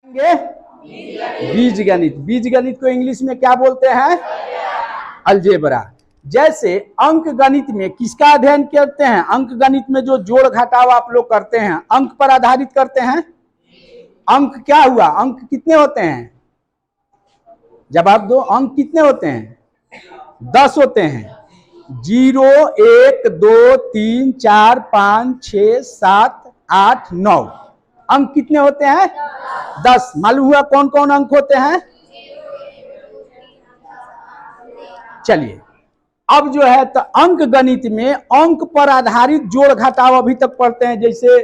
बीज गणित। बीज गणित को इंग्लिश में क्या बोलते हैं? अलजेब्रा। जैसे अंक गणित में किसका अध्ययन करते हैं? अंक गणित में जो जोड़ घटाव आप लोग करते हैं अंक पर आधारित करते हैं। अंक क्या हुआ? अंक कितने होते हैं? जवाब दो। अंक कितने होते हैं? 10 होते हैं। 0 1 2 3 4 5 6 7 8 9 अंक कितने होते हैं? 10। मालूम हुआ कौन कौन अंक होते हैं? चलिए अब जो है तो अंक गणित में अंक पर आधारित जोड़ घटाव अभी तक पढ़ते हैं। जैसे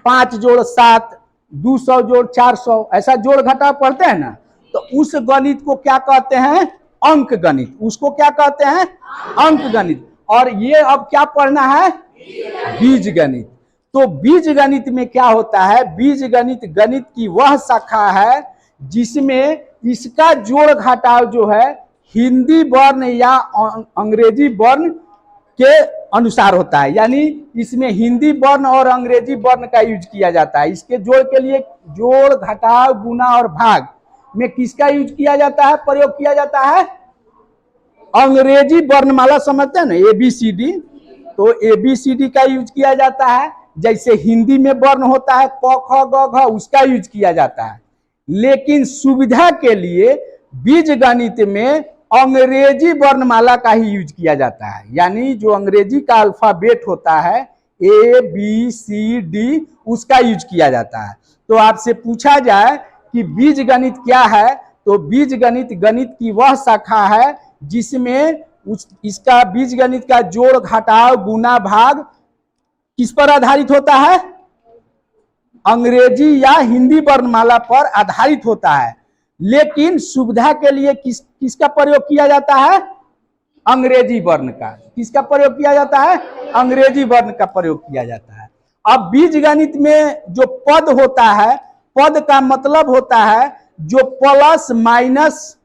5 जोड़ 7, 200 जोड़ 400, ऐसा जोड़ घटाव पढ़ते हैं ना। तो उस गणित को क्या कहते हैं? अंक गणित। उसको क्या कहते हैं? अंक गणित। और ये अब क्या पढ़ना है? बीज गणित। तो बीज गणित में क्या होता है? बीज गणित गणित की वह शाखा है जिसमें इसका जोड़ घटाव जो है हिंदी वर्ण या अंग्रेजी वर्ण के अनुसार होता है। यानी इसमें हिंदी वर्ण और अंग्रेजी वर्ण का यूज किया जाता है। इसके जोड़ के लिए जोड़ घटाव गुना और भाग में किसका यूज किया जाता है? प्रयोग किया जाता है अंग्रेजी वर्णमाला। समझते हैं ना, ABCD। तो ABCD का यूज किया जाता है। जैसे हिंदी में वर्ण होता है क ख ग घ, उसका यूज किया जाता है। लेकिन सुविधा के लिए बीज गणित में अंग्रेजी वर्णमाला का ही यूज किया जाता है। यानी जो अंग्रेजी का अल्फाबेट होता है ABCD, उसका यूज किया जाता है। तो आपसे पूछा जाए कि बीज गणित क्या है, तो बीज गणित गणित की वह शाखा है जिसमें इसका बीज गणित का जोड़ घटाव गुना भाग किस पर आधारित होता है? अंग्रेजी या हिंदी वर्णमाला पर आधारित होता है। लेकिन सुविधा के लिए किसका प्रयोग किया जाता है? अंग्रेजी वर्ण का। किसका प्रयोग किया जाता है? अंग्रेजी वर्ण का प्रयोग किया जाता है। अब बीज गणित में जो पद होता है, पद का मतलब होता है जो प्लस माइनस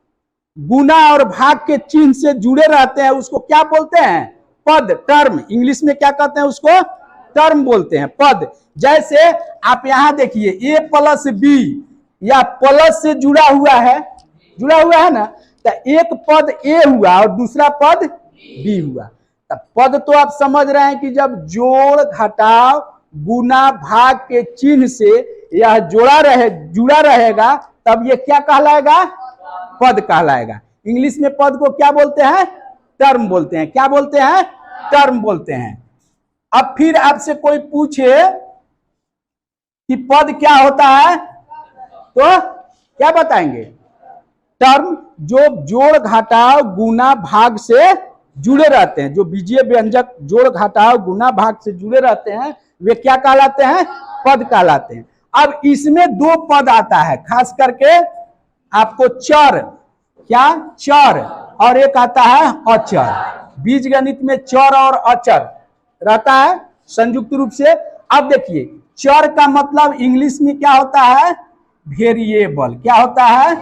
गुना और भाग के चिन्ह से जुड़े रहते हैं, उसको क्या बोलते हैं? पद, टर्म। इंग्लिश में क्या कहते हैं? उसको टर्म बोलते हैं, पद। जैसे आप यहां देखिए A प्लस B या प्लस से जुड़ा हुआ है ना। तो एक पद A हुआ और दूसरा पद B हुआ। तो पद तो आप समझ रहे हैं कि जब जोड़ घटाव गुना भाग के चिन्ह से यह जुड़ा रहेगा तब ये क्या कहलाएगा? पद कहलाएगा। इंग्लिश में पद को क्या बोलते हैं? टर्म बोलते हैं। क्या बोलते हैं? टर्म बोलते हैं। अब फिर आपसे कोई पूछे कि पद क्या होता है, तो क्या बताएंगे? टर्म जो जोड़ घटाव गुना भाग से जुड़े रहते हैं, जो बीजीय व्यंजक जोड़ घटाव गुना भाग से जुड़े रहते हैं, वे क्या कहलाते हैं? पद कहलाते हैं। अब इसमें 2 पद आता है, खास करके आपको चर, क्या? चर, और एक आता है अचर। बीज गणित में चर और अचर रहता है संयुक्त रूप से। अब देखिए चर का मतलब इंग्लिश में क्या होता है? वेरिएबल। क्या होता है?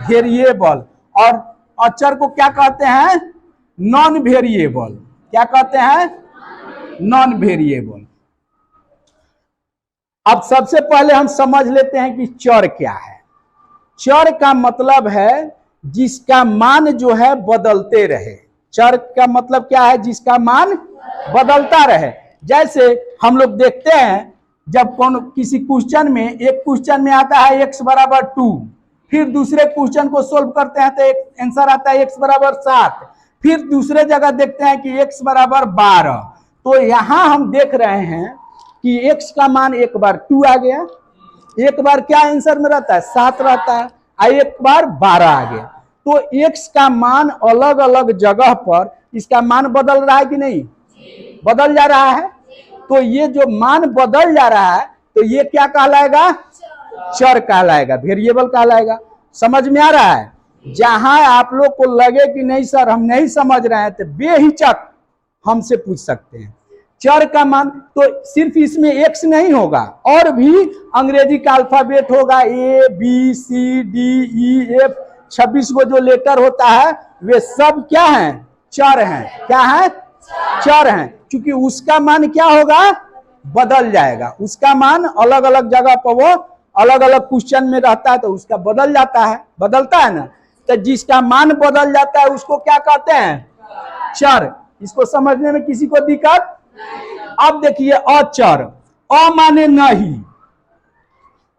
वेरिएबल। और अचर को क्या कहते हैं? Non variable. क्या कहते हैं? Non variable. अब सबसे पहले हम समझ लेते हैं कि चर क्या है। चर का मतलब है जिसका मान जो है बदलते रहे। चर का मतलब क्या है? जिसका मान बदलता रहे। जैसे हम लोग देखते हैं जब किसी क्वेश्चन में, एक क्वेश्चन में आता है x बराबर 2, फिर दूसरे क्वेश्चन को सोल्व करते हैं तो एक आंसर आता है x बराबर 7, फिर दूसरे जगह देखते हैं कि x बराबर 12। तो यहां हम देख रहे हैं कि x का मान एक बार 2 आ गया, एक बार क्या आंसर में रहता है? 7 रहता है, और एक बार 12 आ गया। तो x का मान अलग अलग जगह पर इसका मान बदल रहा है कि नहीं? बदल जा रहा है। तो ये जो मान बदल जा रहा है तो ये क्या कहलाएगा? चर कहलाएगा, वेरिएबल कहलाएगा। समझ में आ रहा है? जहां आप लोग को लगे कि नहीं सर हम नहीं समझ रहे हैं तो बेहिचक हमसे पूछ सकते हैं। चर का मान तो सिर्फ इसमें x नहीं होगा, और भी अंग्रेजी का अल्फाबेट होगा ABCDEF। 26 को जो लेटर होता है वे सब क्या हैं? चर हैं। क्या है? चर हैं। क्योंकि उसका मान क्या होगा? बदल जाएगा। उसका मान अलग अलग जगह पर वो अलग अलग क्वेश्चन में रहता है तो उसका बदल जाता है, बदलता है ना। तो जिसका मान बदल जाता है उसको क्या कहते हैं? चर। इसको समझने में किसी को दिक्कत? अब देखिए अचर, अ माने नहीं,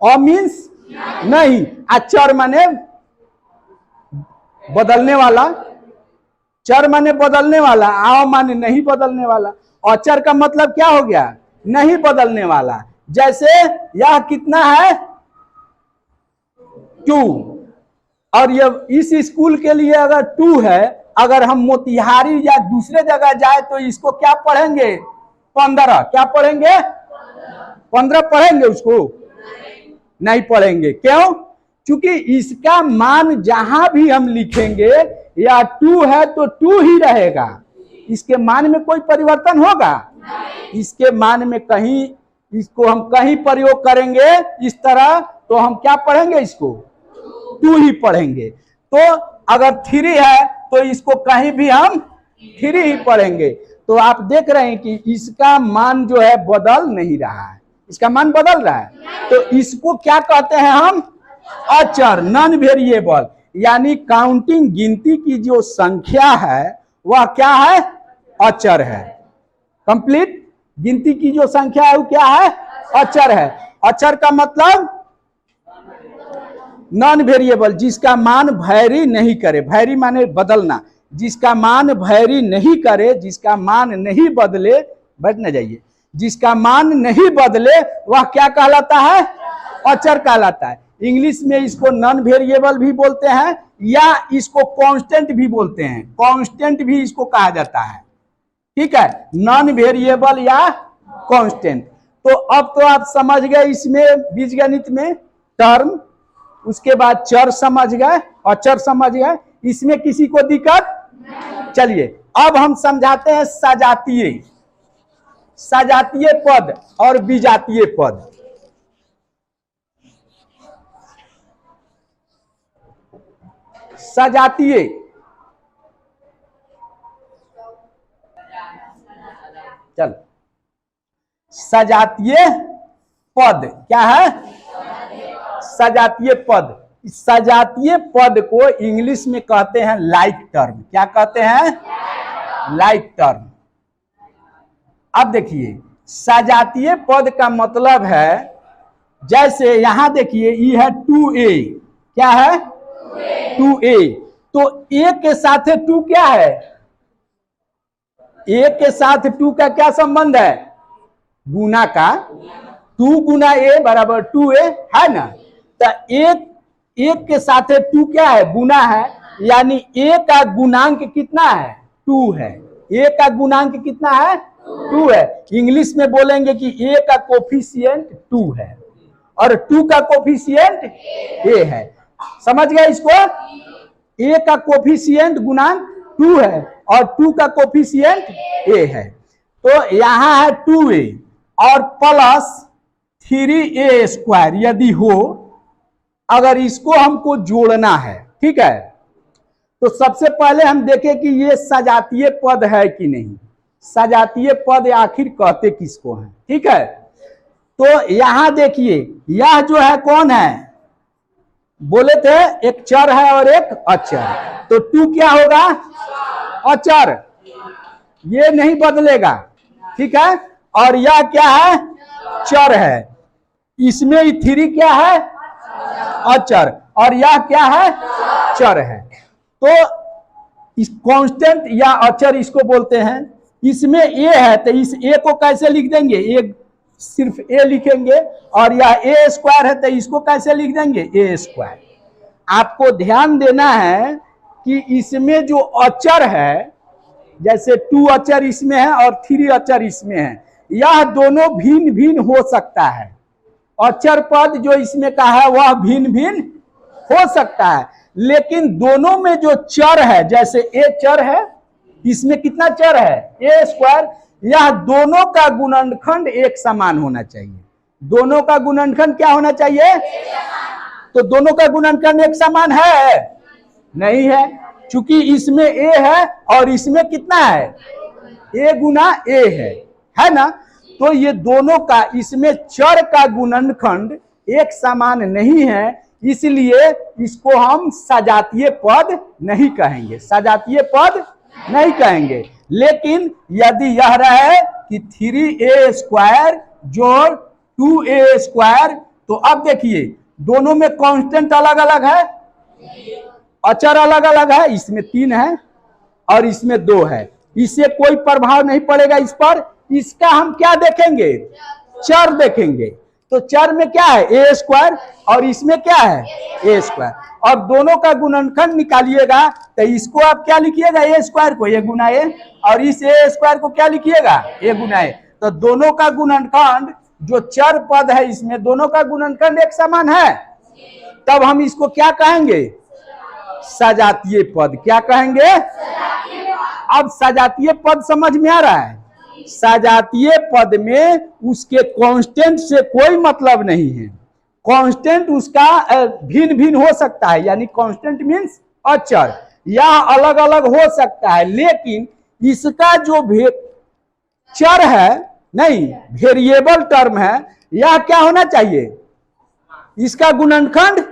अ मीन्स नहीं, अचर माने बदलने वाला, चर माने बदलने वाला, आ माने नहीं बदलने वाला। अचर का मतलब क्या हो गया? नहीं बदलने वाला। जैसे यह कितना है? 2, और ये इस स्कूल के लिए अगर 2 है, अगर हम मोतिहारी या दूसरे जगह जाए तो इसको क्या पढ़ेंगे? 15। क्या पढ़ेंगे? 15 पढ़ेंगे उसको? नहीं पढ़ेंगे। क्यों? क्योंकि इसका मान जहां भी हम लिखेंगे या 2 है तो 2 ही रहेगा, इसके मान में कोई परिवर्तन होगा? इसके मान में कहीं, इसको हम कहीं प्रयोग करेंगे इस तरह तो हम क्या पढ़ेंगे? इसको 2 ही पढ़ेंगे। तो अगर 3 है तो इसको कहीं भी हम 3 ही पढ़ेंगे। तो आप देख रहे हैं कि इसका मान जो है बदल नहीं रहा है, इसका मान बदल रहा है। तो इसको क्या कहते हैं हम? अचर, नॉन वेरिएबल। यानी काउंटिंग, गिनती की जो संख्या है वह क्या है? अचर है। कंप्लीट। गिनती की जो संख्या है वो क्या है? अचर है। अचर का मतलब नॉन वेरिएबल, जिसका मान वैरी नहीं करे। वैरी माने बदलना, जिसका मान वैरी नहीं करे, जिसका मान नहीं बदले, बैठ न जाइए, जिसका मान नहीं बदले वह क्या कहलाता है? अचर कहलाता है। इंग्लिश में इसको नॉन वेरिएबल भी बोलते हैं या इसको कांस्टेंट भी बोलते हैं, कांस्टेंट भी इसको कहा जाता है। ठीक है, नॉन वेरिएबल या कांस्टेंट। तो अब तो आप समझ गए इसमें बीजगणित में टर्म, उसके बाद चर समझ गए, अचर समझ गए। इसमें किसी को दिक्कत? चलिए अब हम समझाते हैं सजातीय, सजातीय पद और विजातीय पद। सजातीय, चल, सजातीय पद क्या है? सजातीय पद। सजातीय पद को इंग्लिश में कहते हैं लाइक टर्म। क्या कहते हैं? Like term. अब देखिए सजातीय पद का मतलब है, जैसे यहां देखिए ये है 2a, क्या है? 2a। तो a के साथ 2 क्या है? a के साथ 2 का क्या संबंध है? गुना का। 2 गुना a बराबर 2a है ना। तो एक के साथ 2 क्या है? गुना है। यानी a का गुणांक कितना है? 2 है। a का गुणांक कितना है? 2 है। इंग्लिश में बोलेंगे कि a का कोफिशिएंट 2 है और 2 का कोफिशिएंट a है। समझ गए इसको? a का कोफिशिएंट गुणांक 2 है और 2 का कोफिशिएंट a है। तो यहां है 2a और प्लस 3a स्क्वायर यदि हो, अगर इसको हमको जोड़ना है, ठीक है, तो सबसे पहले हम देखें कि ये सजातीय पद है कि नहीं। सजातीय पद आखिर कहते किसको हैं? ठीक है, तो यहां देखिए यह जो है कौन है? बोले थे एक चर है और एक अचर। तो 2 क्या होगा? अचर, ये नहीं बदलेगा। ठीक है, और यह क्या है? चर है। इसमें 3 क्या है? अचर, और यह क्या है? चर है। तो इस कांस्टेंट या अचर इसको बोलते हैं। इसमें a है तो इस a को कैसे लिख देंगे? a सिर्फ a लिखेंगे, और यह a स्क्वायर है तो इसको कैसे लिख देंगे? a square. आपको ध्यान देना है कि इसमें जो अचर है, जैसे 2 अचर इसमें है और 3 अचर इसमें है, यह दोनों भिन्न भिन्न हो सकता है। अचर पद जो इसमें का है वह भिन्न भिन्न हो सकता है, लेकिन दोनों में जो चर है, जैसे a चर है, इसमें कितना चर है? a square. यह दोनों का गुणनखंड एक समान होना चाहिए। दोनों का गुणनखंड क्या होना चाहिए? तो दोनों का गुणनखंड एक समान है? नहीं है, क्योंकि इसमें a है और इसमें कितना है? a गुना a है ना। तो ये दोनों का, इसमें चर का गुणनखंड एक समान नहीं है, इसलिए इसको हम सजातीय पद नहीं कहेंगे, सजातीय पद नहीं कहेंगे। लेकिन यदि यह रहे कि 3a² जोड़ 2a², तो अब देखिए दोनों में कांस्टेंट अलग अलग है, अचर अलग अलग है, इसमें 3 है और इसमें 2 है, इससे कोई प्रभाव नहीं पड़ेगा इस पर। इसका हम क्या देखेंगे, चर देखेंगे। तो चर में क्या है, a² और इसमें क्या है, a², और दोनों का गुणनखंड निकालिएगा तो इसको आप क्या लिखिएगा, a² को a गुना a, और इस a² को क्या लिखिएगा, a गुना a। तो दोनों का गुणनखंड जो चर पद है इसमें दोनों का गुणनखंड एक समान है, तब हम इसको क्या कहेंगे, सजातीय पद। क्या कहेंगे, अब सजातीय पद समझ में आ रहा है। सजातीय पद में उसके कांस्टेंट से कोई मतलब नहीं है, कांस्टेंट उसका भिन्न भिन्न हो सकता है, यानी कांस्टेंट मीन्स अचर, या अलग अलग हो सकता है, लेकिन इसका जो चर है, नहीं वेरिएबल टर्म है, यह क्या होना चाहिए, इसका गुणनखंड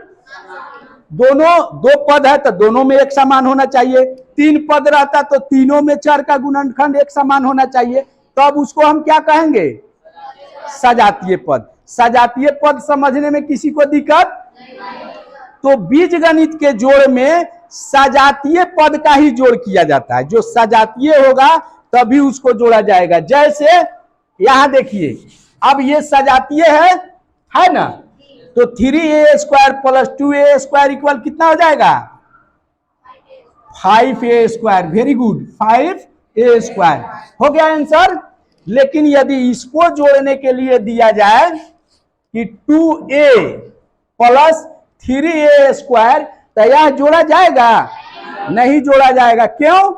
दोनों, 2 पद है तो दोनों में एक समान होना चाहिए, 3 पद रहता तो तीनों में चर का गुणनखंड एक समान होना चाहिए, तब उसको हम क्या कहेंगे, सजातीय पद। सजातीय पद समझने में किसी को दिक्कत, तो बीजगणित के जोड़ में सजातीय पद का ही जोड़ किया जाता है, जो सजातीय होगा तभी उसको जोड़ा जाएगा। जैसे यहां देखिए, अब ये सजातीय है ना, तो 3a² प्लस 2a² इक्वल कितना हो जाएगा, 5a²। वेरी गुड, 5a² हो गया आंसर। लेकिन यदि इसको जोड़ने के लिए दिया जाए कि 2a प्लस 3a² तो यह जोड़ा जाएगा, नहीं जोड़ा जाएगा। क्यों,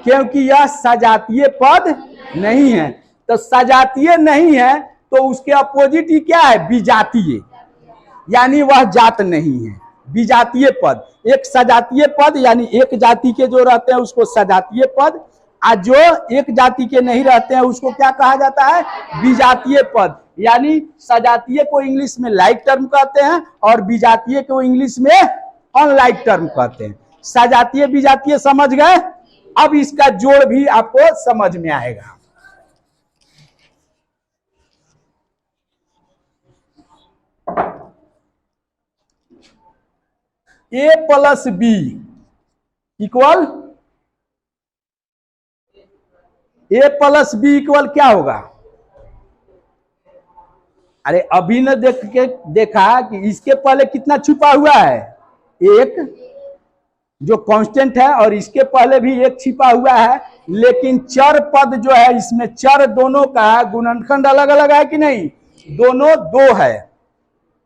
क्योंकि यह सजातीय पद नहीं है। तो सजातीय नहीं है तो उसके अपोजिट ही क्या है, विजातीय, यानी वह जात नहीं है। विजातीय पद, एक सजातीय पद यानी एक जाति के जो रहते हैं उसको सजातीय पद, और जो एक जाति के नहीं रहते हैं उसको क्या कहा जाता है, विजातीय पद। यानी सजातीय को इंग्लिश में लाइक टर्म कहते हैं और विजातीय को इंग्लिश में अनलाइक टर्म कहते हैं। सजातीय विजातीय समझ गए, अब इसका जोड़ भी आपको समझ में आएगा। a plus b equal, a plus b equal क्या होगा, अरे अभी न देखा कि इसके पहले कितना छुपा हुआ है, एक जो कांस्टेंट है, और इसके पहले भी एक छिपा हुआ है। लेकिन चर पद जो है इसमें चर दोनों का गुणनखंड अलग अलग है कि नहीं, दोनों 2 है,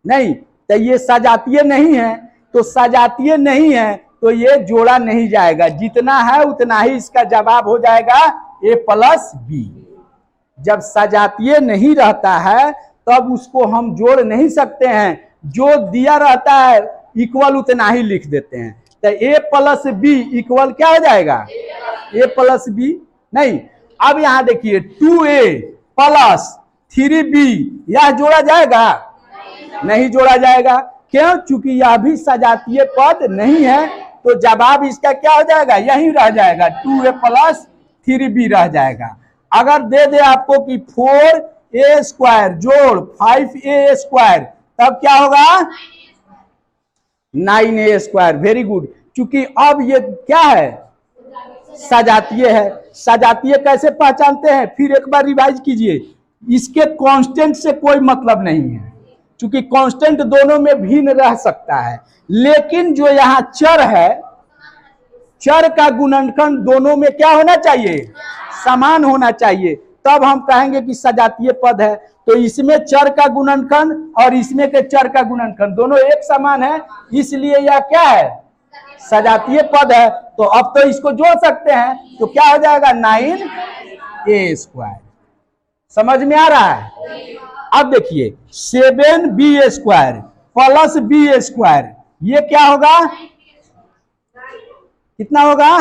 नहीं तो ये सजातीय नहीं है। तो सजातीय नहीं है तो ये जोड़ा नहीं जाएगा, जितना है उतना ही इसका जवाब हो जाएगा a प्लस बी। जब सजातीय नहीं रहता है तब उसको हम जोड़ नहीं सकते हैं, जो दिया रहता है इक्वल उतना ही लिख देते हैं। तो a प्लस बी इक्वल क्या हो जाएगा, a प्लस बी। नहीं, अब यहां देखिए 2a प्लस 3b, यह जोड़ा जाएगा, नहीं जोड़ा जाएगा। क्यों, चूंकि यह भी सजातीय पद नहीं है, तो जवाब इसका क्या हो जाएगा, यही रह जाएगा, 2a प्लस 3b रह जाएगा। अगर दे दे आपको कि 4a² जोड़ 5a², तब क्या होगा, 9a²। वेरी गुड, चूंकि अब ये क्या है, सजातीय है। सजातीय कैसे पहचानते हैं, फिर एक बार रिवाइज कीजिए। इसके कांस्टेंट से कोई मतलब नहीं है, क्योंकि कांस्टेंट दोनों में भिन्न रह सकता है, लेकिन जो यहाँ चर है, चर का गुणनखंड दोनों में क्या होना चाहिए, समान होना चाहिए, तब हम कहेंगे कि सजातीय पद है। तो इसमें चर का गुणनखंड और इसमें के चर का गुणनखंड दोनों एक समान है, इसलिए यह क्या है, सजातीय पद है। तो अब तो इसको जोड़ सकते हैं, तो क्या हो जाएगा, 9a²। समझ में आ रहा है। अब देखिए 7b² प्लस b², ये क्या होगा, कितना होगा,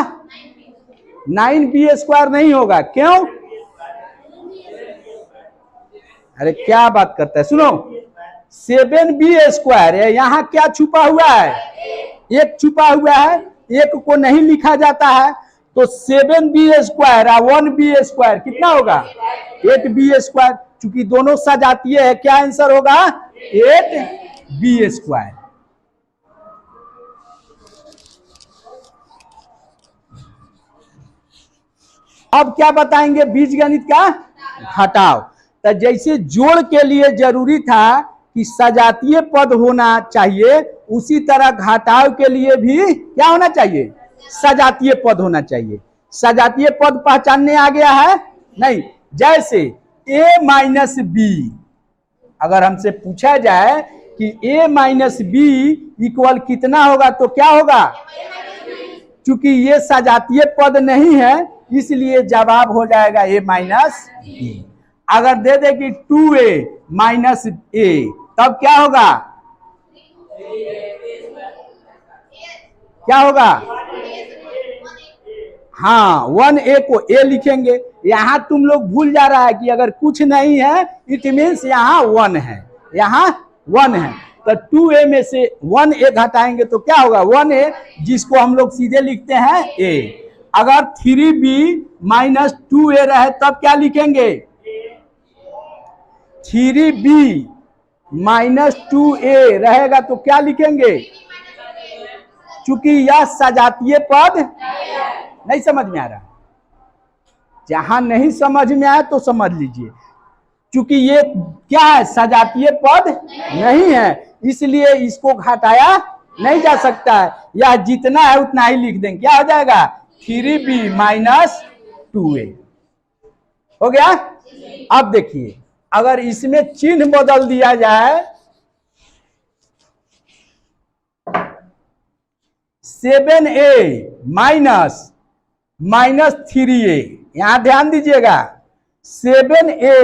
9b² नहीं होगा। क्यों, अरे क्या बात करता है, सुनो 7b² है, यहाँ क्या छुपा हुआ है, एक छुपा हुआ है, एक को नहीं लिखा जाता है, तो 7b² और 1b² कितना होगा 8b²। चूंकि दोनों सजातीय है, क्या आंसर होगा 8b²। अब क्या बताएंगे बीजगणित का घटाव। तो जैसे जोड़ के लिए जरूरी था कि सजातीय पद होना चाहिए, उसी तरह घटाव के लिए भी क्या होना चाहिए, सजातीय पद होना चाहिए। सजातीय पद पहचानने आ गया है नहीं। जैसे a-b, अगर हमसे पूछा जाए कि a-b इक्वल कितना होगा तो क्या होगा, चूंकि ये सजातीय पद नहीं है इसलिए जवाब हो जाएगा a-b। अगर दे दे कि 2a - a तब क्या होगा, क्या होगा, हाँ 1a को a लिखेंगे। यहां तुम लोग भूल जा रहा है कि अगर कुछ नहीं है इट मीन्स यहाँ 1 है, यहाँ 1 है, तो 2a में से 1a घटाएंगे तो क्या होगा 1a, जिसको हम लोग सीधे लिखते हैं a। अगर 3b - 2a रहे तब क्या लिखेंगे, 3b - 2a रहेगा तो क्या लिखेंगे, चूंकि यह सजातीय पद नहीं समझ में आ रहा, जहां नहीं समझ में आया तो समझ लीजिए, चूंकि ये क्या है सजातीय पद नहीं है इसलिए इसको घटाया नहीं जा सकता है, यह जितना है उतना ही लिख देंगे, क्या हो जाएगा 3b - 2a हो गया। अब देखिए अगर इसमें चिन्ह बदल दिया जाए, 7a - 3a, यहां ध्यान दीजिएगा 7a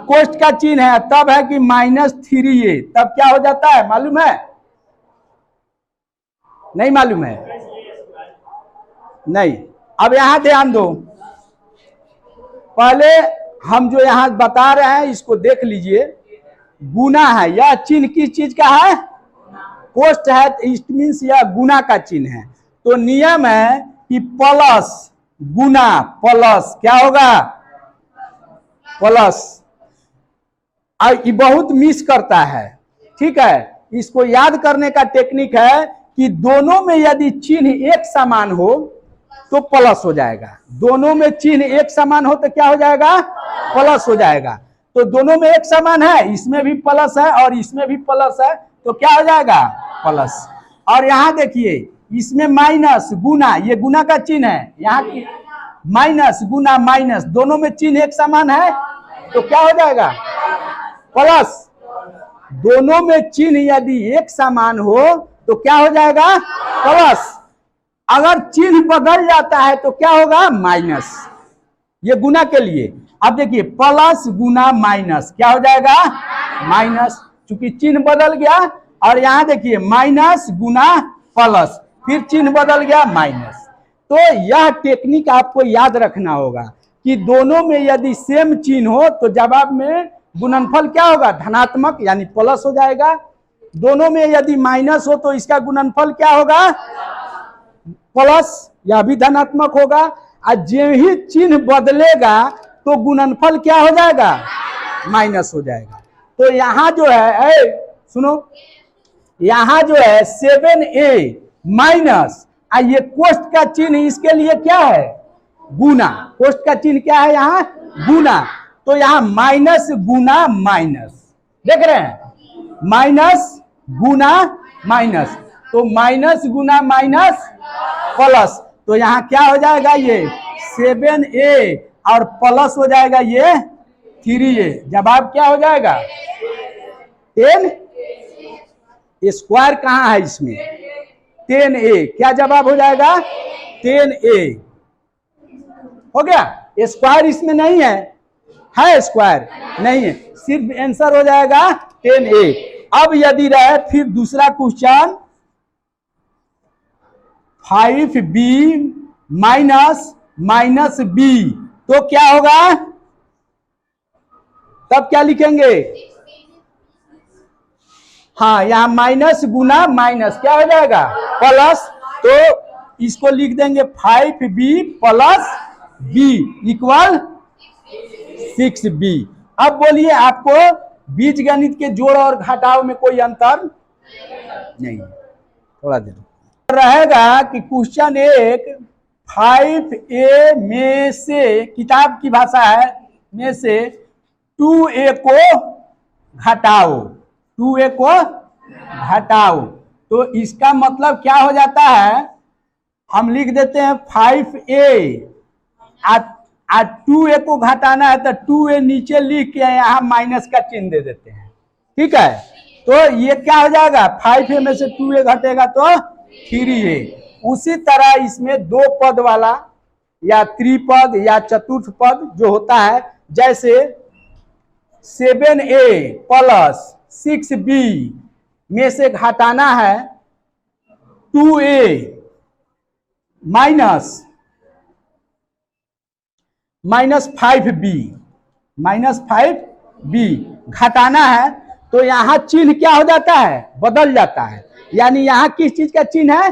कोष्ठ का चिन्ह है तब है कि -3a, तब क्या हो जाता है मालूम है, नहीं मालूम है, नहीं। अब यहां ध्यान दो, पहले हम जो यहां बता रहे हैं इसको देख लीजिए, गुना है, यह चिन्ह किस चीज का है, कोष्ठ है, इट मीन्स यह गुना का चिन्ह है। तो नियम है कि प्लस गुना प्लस क्या होगा प्लस, ये बहुत मिस करता है, ठीक है। इसको याद करने का टेक्निक है कि दोनों में यदि चिन्ह एक समान हो तो प्लस हो जाएगा, दोनों में चिन्ह एक समान हो तो क्या हो जाएगा प्लस हो जाएगा। तो दोनों में एक समान है, इसमें भी प्लस है और इसमें भी प्लस है तो क्या हो जाएगा प्लस। और यहां देखिए इसमें माइनस गुना, ये गुना का चिन्ह है, यहाँ की माइनस गुना माइनस, दोनों में चिन्ह एक समान है तो क्या हो जाएगा प्लस। दोनों में चिन्ह यदि एक समान हो तो क्या हो जाएगा प्लस, अगर चिन्ह बदल जाता है तो क्या होगा माइनस, ये गुना के लिए। अब देखिए प्लस गुना माइनस क्या हो जाएगा माइनस, चूंकि चिन्ह बदल गया। और यहां देखिए माइनस गुना प्लस, फिर चिन्ह बदल गया माइनस। तो यह टेक्निक आपको याद रखना होगा कि दोनों में यदि सेम चिन्ह हो तो जवाब में गुणनफल क्या होगा धनात्मक यानी प्लस हो जाएगा। दोनों में यदि माइनस हो तो इसका गुणनफल क्या होगा प्लस, यह भी धनात्मक होगा। और जो ही चिन्ह बदलेगा तो गुणनफल क्या हो जाएगा माइनस हो जाएगा। तो यहाँ जो है सुनो, यहाँ जो है 7a माइनस, ये कोष्ठ का चिन्ह इसके लिए क्या है गुना, कोष्ठ का चिन्ह क्या है यहाँ गुना। तो यहाँ माइनस गुना माइनस, देख रहे हैं माइनस गुना माइनस, तो माइनस गुना माइनस प्लस, तो यहाँ क्या हो जाएगा ये 7a और प्लस हो जाएगा ये 3a, जवाब क्या हो जाएगा 10। स्क्वायर कहाँ है इसमें 10a, क्या जवाब हो जाएगा 10a हो गया। स्क्वायर इसमें नहीं है स्क्वायर नहीं है, सिर्फ आंसर हो जाएगा 10a। अब यदि रहे फिर दूसरा क्वेश्चन 5b - -b तो क्या होगा तब क्या लिखेंगे? हाँ, यहाँ माइनस गुना माइनस क्या हो जाएगा? प्लस। तो इसको लिख देंगे 5b plus b equal 6b। अब बोलिए, आपको बीज गणित के जोड़ और घटाव में कोई अंतर नहीं? थोड़ा देर रहेगा कि क्वेश्चन एक 5a में से, किताब की भाषा है, में से 2a को घटाओ, 2a को घटाओ। तो इसका मतलब क्या हो जाता है? हम लिख देते हैं 5a, 2a को घटाना है तो 2a नीचे लिख के यहाँ माइनस का चिन्ह दे देते हैं। ठीक है, तो ये क्या हो जाएगा? 5a में से 2a घटेगा तो 3a। उसी तरह इसमें दो पद वाला या त्रिपद या चतुर्थ पद जो होता है, जैसे 7a प्लस 6b में से घटाना है 2a माइनस 5b, घटाना है तो यहां चिन्ह क्या हो जाता है? बदल जाता है। यानी यहां किस चीज का चिन्ह है?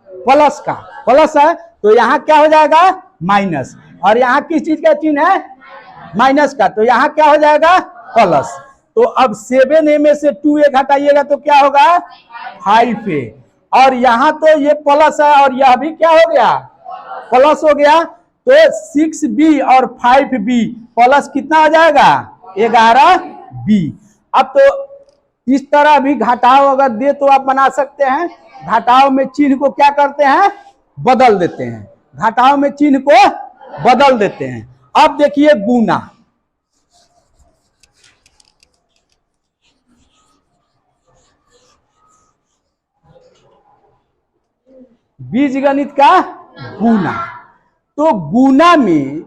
प्लस का, प्लस है तो यहां क्या हो जाएगा? माइनस। और यहां किस चीज का चिन्ह है? माइनस का, तो यहां क्या हो जाएगा? प्लस। तो अब 7a में से 2a घटाइएगा तो क्या होगा? 5a। और यहां तो ये प्लस है और यह भी क्या हो गया? प्लस हो गया। तो 6b और 5b प्लस कितना हो जाएगा? 11b। अब तो इस तरह भी घटाव अगर दे तो आप बना सकते हैं। घटाव में चिन्ह को क्या करते हैं? बदल देते हैं। घटाव में चिन्ह को बदल देते हैं। अब देखिए गुना। बीजगणित का गुना। तो गुना में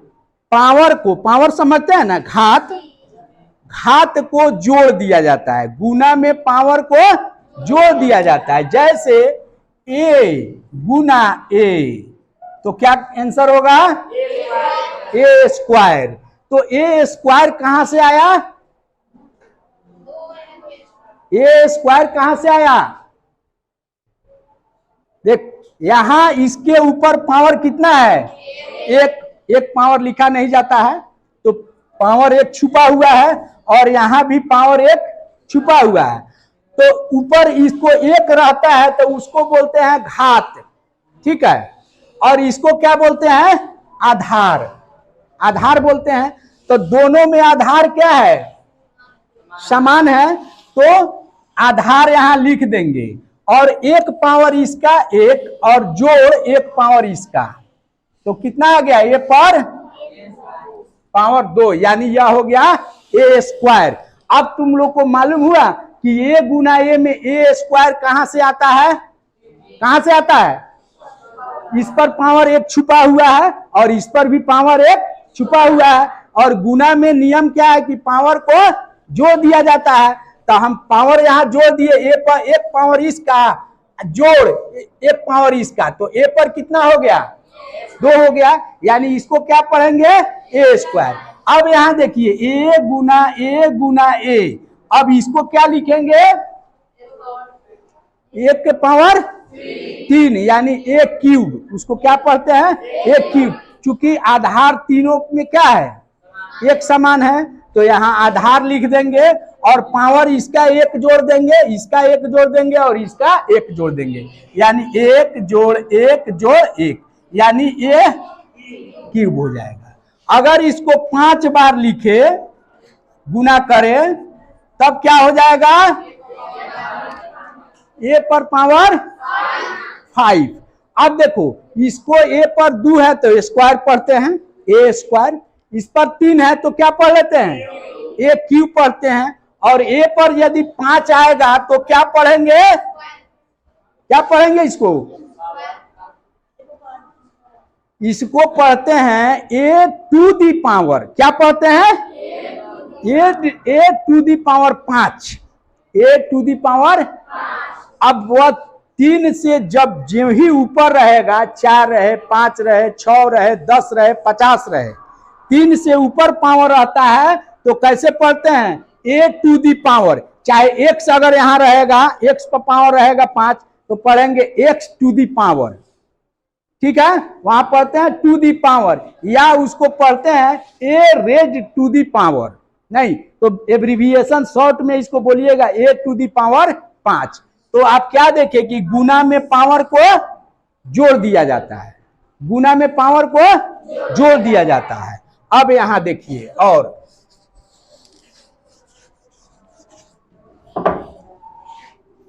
पावर को, पावर समझते हैं ना, घात, घात को जोड़ दिया जाता है। गुना में पावर को जोड़ दिया जाता है। जैसे a गुना a, तो क्या आंसर होगा? a square. तो a स्क्वायर कहां से आया? a स्क्वायर कहां से आया? देख, यहां इसके ऊपर पावर कितना है? एक पावर लिखा नहीं जाता है, तो पावर एक छुपा हुआ है और यहां भी पावर एक छुपा हुआ है। तो ऊपर इसको एक रहता है तो उसको बोलते हैं घात। ठीक है, और इसको क्या बोलते हैं? आधार। आधार बोलते हैं। तो दोनों में आधार क्या है? समान है, तो आधार यहां लिख देंगे। और एक पावर इसका एक और जोड़ एक पावर इसका, तो कितना आ गया? a पर पावर 2, यानी यह हो गया a स्क्वायर। अब तुम लोग को मालूम हुआ कि a गुना a में a स्क्वायर कहां से आता है? कहां से आता है? इस पर पावर एक छुपा हुआ है और इस पर भी पावर एक छुपा हुआ है। और गुना में नियम क्या है कि पावर को जोड़ दिया जाता है। तो हम पावर यहां जोड़ दिए, a पर एक पावर इसका जोड़ एक पावर इसका, तो a पर कितना हो गया? 2 हो गया। यानी इसको क्या पढ़ेंगे? a square. अब यहां देखिए a गुना a। अब इसको क्या लिखेंगे? 1 के पावर 3, यानी a क्यूब। उसको क्या पढ़ते हैं? a cube. चूंकि आधार तीनों में क्या है? एक समान है, तो यहाँ आधार लिख देंगे और पावर इसका एक जोड़ देंगे, इसका एक जोड़ देंगे और इसका एक जोड़ देंगे। यानी 1 जोड़ 1 जोड़ 1, यानी a क्यूब हो जाएगा। अगर इसको 5 बार लिखे, गुना करें, तब क्या हो जाएगा? a पर पावर 5। अब देखो, इसको a पर 2 है तो स्क्वायर पढ़ते हैं, a स्क्वायर। इस पर 3 है तो क्या पढ़ लेते हैं? a क्यूब पढ़ते हैं। और a पर यदि 5 आएगा तो क्या पढ़ेंगे? क्या पढ़ेंगे इसको? इसको पढ़ते हैं a टू दी पावर, क्या पढ़ते हैं? a to the power 5, a to the power. अब वह 3 से जब जो ही ऊपर रहेगा, 4 रहे, 5 रहे, 6 रहे, 10 रहे, 50 रहे, 3 से ऊपर पावर रहता है तो कैसे पढ़ते हैं, ए टू दी पावर, चाहे एक्स अगर यहां रहेगा, एक्स का पावर रहेगा 5 तो पढ़ेंगे एक्स टू दी पावर, ठीक है, वहां पढ़ते हैं टू दी पावर, या उसको पढ़ते हैं ए रेज टू दी पावर, नहीं तो एब्रिविएशन शॉर्ट में इसको बोलिएगा ए टू दी पावर 5। तो आप क्या देखें कि गुना में पावर को जोड़ दिया जाता है, गुना में पावर को जोड़ दिया जाता है। अब यहां देखिए, और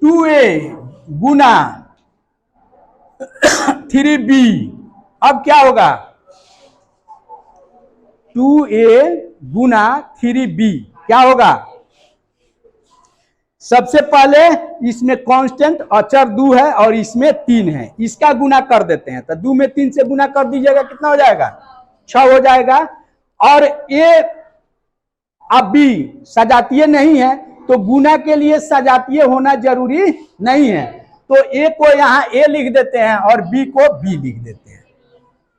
2a गुना 3b, अब क्या होगा, 2a गुना 3b क्या होगा, सबसे पहले इसमें कांस्टेंट अचर 2 है और इसमें 3 है, इसका गुना कर देते हैं, तो 2 में 3 से गुना कर दीजिएगा, कितना हो जाएगा, 6 हो जाएगा। और a अब b सजातीय नहीं है, तो गुना के लिए सजातीय होना जरूरी नहीं है, तो a को यहाँ a लिख देते हैं और b को b लिख देते हैं,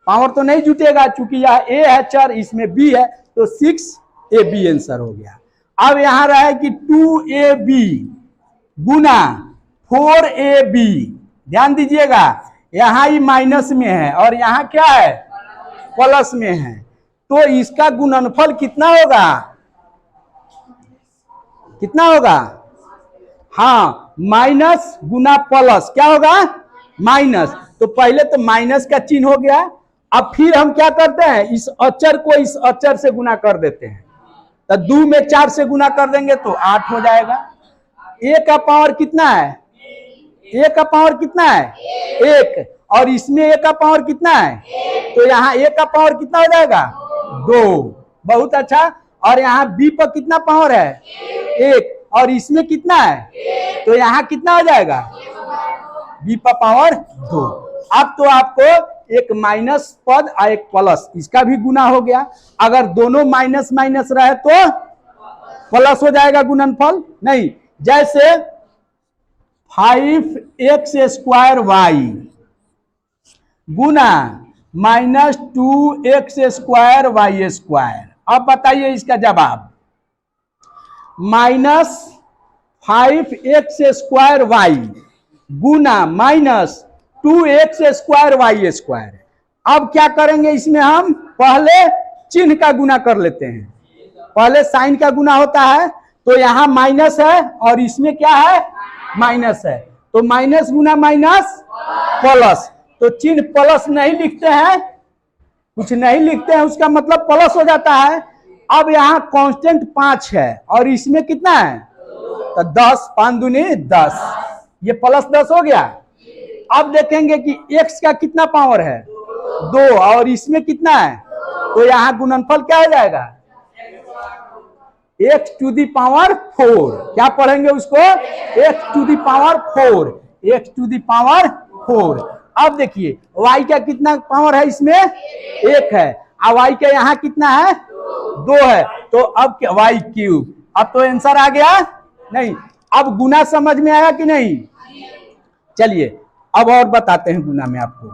पावर तो नहीं जुटेगा, चूंकि यह a है चर, इसमें b है, तो 6ab आंसर हो गया। अब यहां रहा कि 2ab गुना 4ab, ध्यान दीजिएगा यहां ही माइनस में है और यहां क्या है, प्लस में है, तो इसका गुणनफल कितना होगा, कितना होगा, हाँ माइनस गुना प्लस क्या होगा, माइनस, तो पहले तो माइनस का चिन्ह हो गया। अब फिर हम क्या करते हैं, इस अचर को इस अचर से गुना कर देते हैं, तो 2 में 4 से गुना कर देंगे तो 8 हो जाएगा। a का पावर कितना है, a का पावर कितना है, 1, और इसमें a का पावर कितना है, तो यहाँ a का पावर कितना हो जाएगा, 2, बहुत अच्छा। और यहाँ b पर कितना पावर है, 1, और इसमें कितना है, तो यहाँ कितना हो जाएगा, b पर पावर 2। अब तो आपको एक माइनस पद और एक प्लस, इसका भी गुना हो गया, अगर दोनों माइनस माइनस रहे तो प्लस हो जाएगा गुणनफल, नहीं, जैसे 5x² y गुना -2x² y²। अब बताइए इसका जवाब, -5x² y गुना -2x² y²। अब क्या करेंगे, इसमें हम पहले चिन्ह का गुना कर लेते हैं, पहले साइन का गुना होता है, तो यहां माइनस है और इसमें क्या है, माइनस है, तो माइनस गुना माइनस प्लस, तो चिन्ह प्लस नहीं लिखते हैं, कुछ नहीं लिखते हैं, उसका मतलब प्लस हो जाता है। अब यहाँ कांस्टेंट 5 है और इसमें कितना है, तो 10, 5 दूनी 10, ये प्लस 10 हो गया। अब देखेंगे कि x का कितना पावर है, 2, और इसमें कितना है, तो यहाँ गुणनफल क्या हो जाएगा, x टू दी पावर 4, क्या पढ़ेंगे उसको, x to the power 4, x to the power 4। अब देखिए y का कितना पावर है, इसमें 1 है, और y का यहाँ कितना है, 2 है, तो अब y³, अब तो आंसर आ गया, नहीं, अब गुना समझ में आया कि नहीं, चलिए अब और बताते हैं गुना में आपको।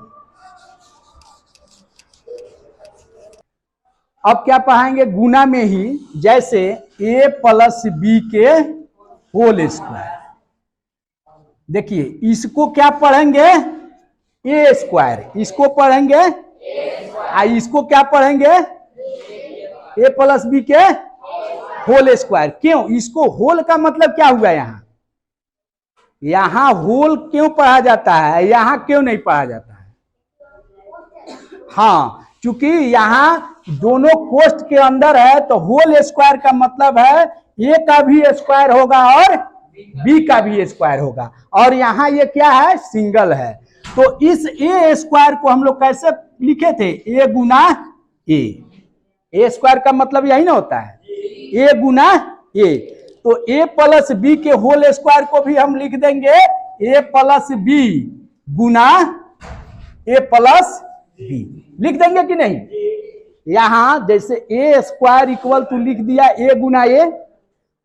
अब क्या पढ़ाएंगे गुना में ही, जैसे a प्लस b के होल स्क्वायर, देखिए इसको क्या पढ़ेंगे, a स्क्वायर, इसको पढ़ेंगे, इसको क्या पढ़ेंगे, a प्लस b के होल स्क्वायर। क्यों, इसको होल का मतलब क्या हुआ, यहां होल क्यों पढ़ा जाता है, यहां क्यों नहीं पढ़ा जाता है, हाँ क्योंकि यहां दोनों कोष्ठ के अंदर है, तो होल स्क्वायर का मतलब है a का भी स्क्वायर होगा और b का भी स्क्वायर होगा, और यहाँ ये क्या है, सिंगल है, तो इस a स्क्वायर को हम लोग कैसे लिखे थे, a गुना a स्क्वायर का मतलब यही ना होता है, a गुना a, तो a प्लस b के होल स्क्वायर को भी हम लिख देंगे a plus b Guna a plus b, लिख देंगे कि नहीं। यहां जैसे a स्क्वायर इक्वल टू लिख दिया a गुना a,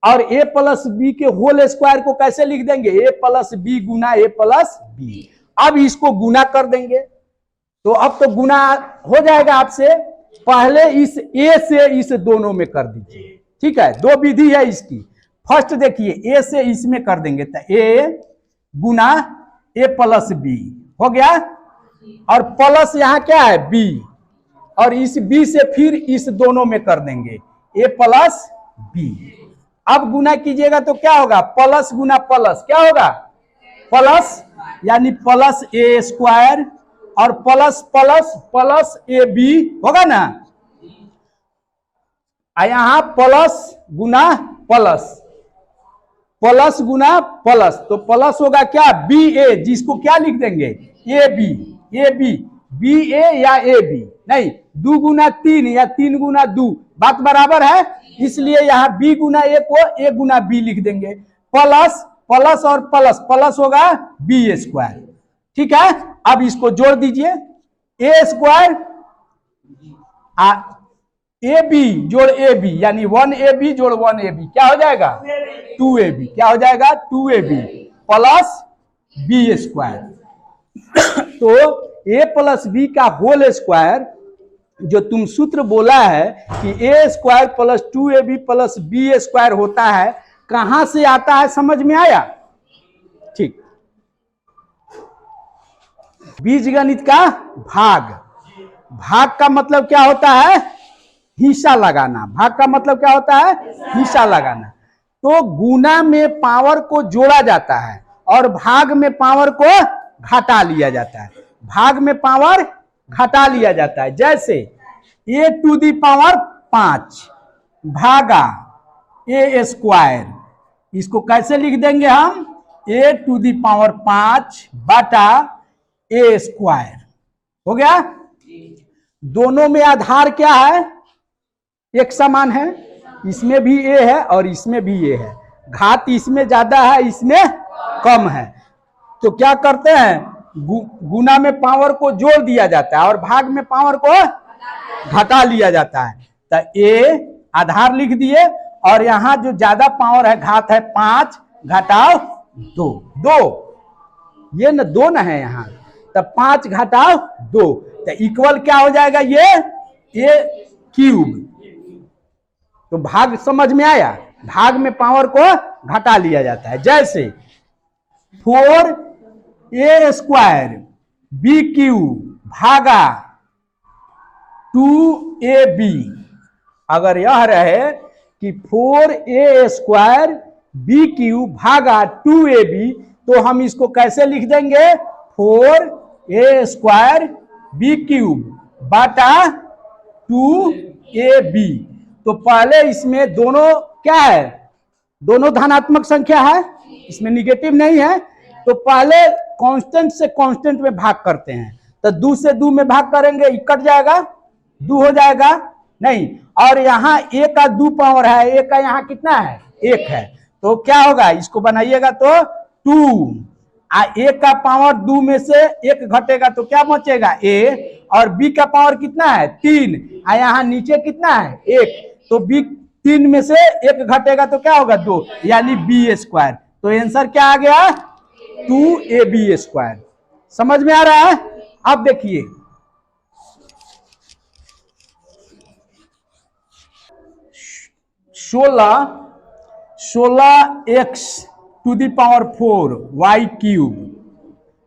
और a प्लस b के होल स्क्वायर को कैसे लिख देंगे, a plus b Guna a plus b। अब इसको गुना कर देंगे, तो अब तो गुना हो जाएगा आपसे, पहले इस a से इस दोनों में कर दीजिए, ठीक है, दो विधि है इसकी। फर्स्ट देखिए, ए से इसमें कर देंगे तो ए गुना ए प्लस बी हो गया, और प्लस यहाँ क्या है बी, और इस बी से फिर इस दोनों में कर देंगे ए प्लस बी। अब गुना कीजिएगा तो क्या होगा, प्लस गुना प्लस क्या होगा, प्लस, यानी प्लस ए स्क्वायर और plus plus plus A B होगा ना, यहां प्लस गुना प्लस, प्लस गुना प्लस, तो प्लस होगा क्या बी ए, जिसको क्या लिख देंगे A B, A B, B A या ए बी, नहीं दो गुना तीन या तीन गुना दो, बात बराबर है, इसलिए यहां बी गुना ए को ए गुना बी लिख देंगे, प्लस प्लस और प्लस, प्लस होगा बी स्क्वायर। ठीक है, अब इसको जोड़ दीजिए, ए स्क्वायर ए बी जोड़ ए बी, यानी 1ab जोड़ 1ab क्या हो जाएगा 2ab, क्या हो जाएगा 2ab प्लस बी स्क्वायर। तो a प्लस बी का होल स्क्वायर, जो तुम सूत्र बोला है कि a square plus 2ab plus b square होता है, कहां से आता है समझ में आया? ठीक, बीजगणित का भाग, भाग का मतलब क्या होता है, हिस्सा लगाना, भाग का मतलब क्या होता है, हिस्सा लगाना। तो गुना में पावर को जोड़ा जाता है और भाग में पावर को घटा लिया जाता है, भाग में पावर घटा लिया जाता है। जैसे a टू दी पावर 5 भागा ए स्क्वायर, इसको कैसे लिख देंगे हम, a टू दी पावर 5 बटा ए स्क्वायर, हो गया। दोनों में आधार क्या है, एक समान है, इसमें भी ए है और इसमें भी ए है, घात इसमें ज्यादा है इसमें कम है, तो क्या करते हैं गुना में पावर को जोड़ दिया जाता है और भाग में पावर को घटा लिया जाता है। तो ए आधार लिख दिए और यहां जो ज्यादा पावर है घात है 5 घटाओ 2, 2 ये न 2 न है यहाँ, तो 5 घटाओ 2 तो इक्वल क्या हो जाएगा ये क्यूब। तो भाग समझ में आया, भाग में पावर को घटा लिया जाता है। जैसे 4a स्क्वायर बी क्यू भागा 2ab, अगर यह रहे कि 4a स्क्वायर बी क्यू भागा 2ab, तो हम इसको कैसे लिख देंगे 4a स्क्वायर बी क्यूब बटा 2ab। तो पहले इसमें दोनों क्या है, दोनों धनात्मक संख्या है, इसमें निगेटिव नहीं है, तो पहले कांस्टेंट से कांस्टेंट में भाग करते हैं, तो 2 से 2 में भाग करेंगे कट जाएगा 2 हो जाएगा नहीं, और यहाँ a का 2 पावर है, a का यहाँ कितना है 1 है, तो क्या होगा इसको बनाइएगा तो 2, a का पावर 2 में से 1 घटेगा तो क्या बचेगा a, और b का पावर कितना है 3, यहाँ नीचे कितना है 1, तो b 3 में से 1 घटेगा तो क्या होगा 2, यानी b स्क्वायर। तो आंसर क्या आ गया 2ab स्क्वायर। समझ में आ रहा है? अब देखिए 16x to the power 4 y cube,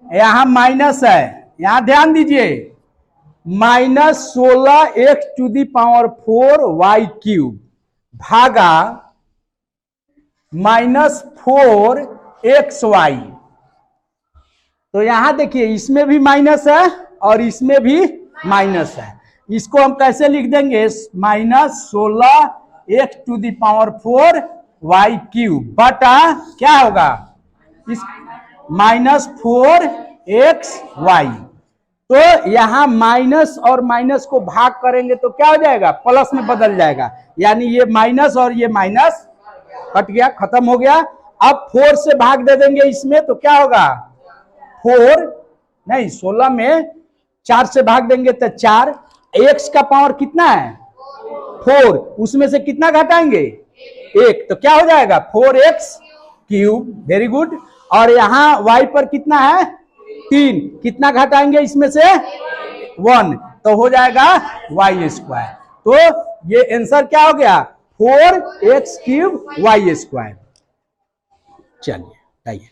यहां माइनस है, यहां ध्यान दीजिए, minus 16x to the power 4 y cube भागा माइनस 4xy। तो यहां देखिए इसमें भी माइनस है और इसमें भी माइनस है, इसको हम कैसे लिख देंगे minus 16x to the power 4 y cube बटा क्या होगा इस माइनस 4xy। तो यहां माइनस और माइनस को भाग करेंगे तो क्या हो जाएगा प्लस में बदल जाएगा, यानी ये माइनस और ये माइनस कट गया, खत्म हो गया। अब 4 से भाग दे देंगे इसमें तो क्या होगा 4 नहीं 16 में 4 से भाग देंगे तो 4, x का पावर कितना है 4, उसमें से कितना घटाएंगे 1, तो क्या हो जाएगा 4x क्यूब, वेरी गुड। और यहाँ y पर कितना है 3, कितना घटाएंगे इसमें से 1, तो हो जाएगा y स्क्वायर। तो ये आंसर क्या हो गया 4x³ y²। चलिए आइए।